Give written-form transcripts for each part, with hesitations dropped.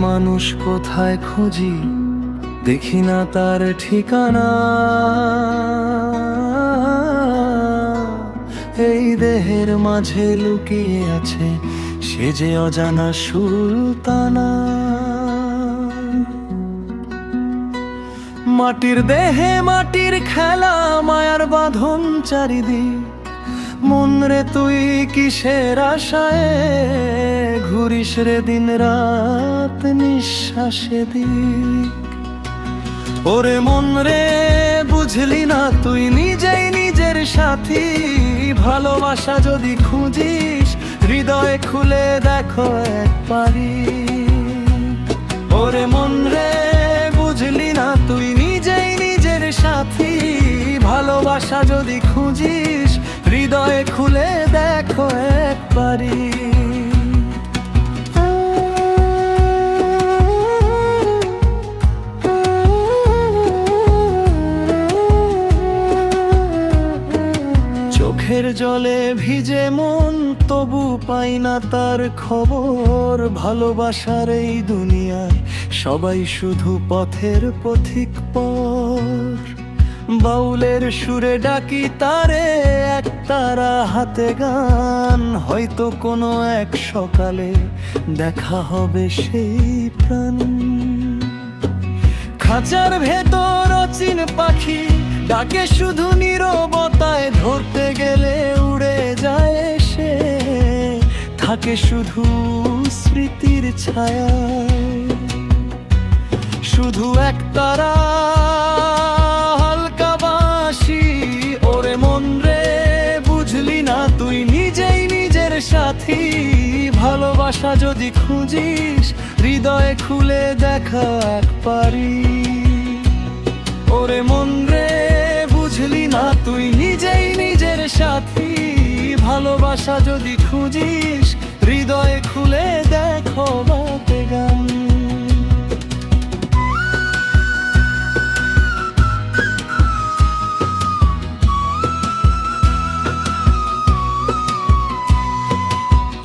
মানুষ কোথায় খুঁজি, দেখি না তার ঠিকানা। এই দেহের মাঝে লুকিয়ে আছে সে যে অজানা সুলতানা। মাটির দেহে মাটির খেলা, মায়ার বাঁধন চারিদিক। মন রে তুই কিসের আশায় ঘুরিস রে দিন রাত নিঃশ্বাসে দিক। ওরে মন রে বুঝলি না তুই নিজেই নিজের সাথী। ভালোবাসা যদি খুঁজিস হৃদয় খুলে দেখো একবারই। ওরে মন রে বুঝলি না তুই নিজেই নিজের সাথী। ভালোবাসা যদি খুঁজিস হৃদয় খুলে দেখো একবারই। চোখের জলে ভিজে মন, তবু পাই না তার খবর। ভালোবাসার এই দুনিয়ায় সবাই শুধু পথের পথিক পর। বাউলের সুরে ডাকি তারে, এক তারা হাতে গান। হয়তো কোনো এক সকালে দেখা হবে সেই প্রাণ। খাঁচার ভেতর অচিন পাখি ডাকে শুধু নীরবতায়। ধরতে গেলে উড়ে যায় সে, থাকে শুধু স্মৃতির ছায়ায়। শুধু এক তারা হালকা বাঁশি। ওরে মন রে বুঝলি না তুই নিজেই নিজের সাথী। ভালোবাসা যদি খুঁজিস হৃদয় খুলে দেখা একবারই। ওরে মন রে বুঝলি না তুই নিজেই নিজের সাথী। ভালোবাসা যদি খুঁজিস হৃদয় খুলে দেখো বাতে গান।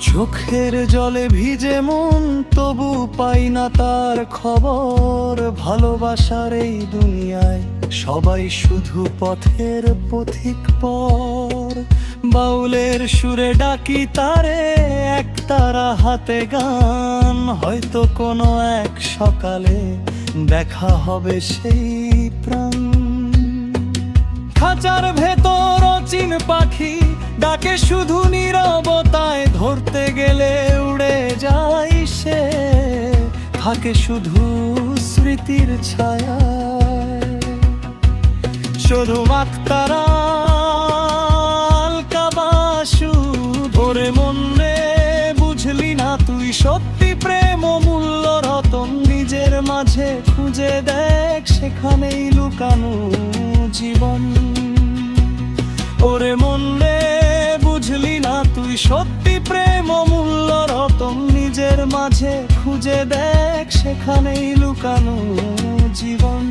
চোখের জলে ভিজে মন, তবু পাই না তার খবর। ভালোবাসার এই দুনিয়ায় সবাই শুধু পথের পথিক পর। বাউলের সুরে ডাকি তারে, এক তারা হাতে গান। হয়তো কোনো এক সকালে দেখা হবে সেই প্রাণ। খাঁচার ভেতর অচিন পাখি ডাকে শুধু নীরবতায়। ধরতে গেলে উড়ে যায় সে, থাকে শুধু স্মৃতির ছায়ায়। শুধু মাত্তারা হালকা বাঁশি। ওরে মন রে বুঝলি না তুই সত্যি প্রেম মূল্য রতন। নিজের মাঝে খুঁজে দেখ সেখানেই লুকানো জীবন। ওরে মন রে বুঝলি না তুই সত্যি প্রেম মূল্য রতন। নিজের মাঝে খুঁজে দেখ সেখানেই লুকানো জীবন।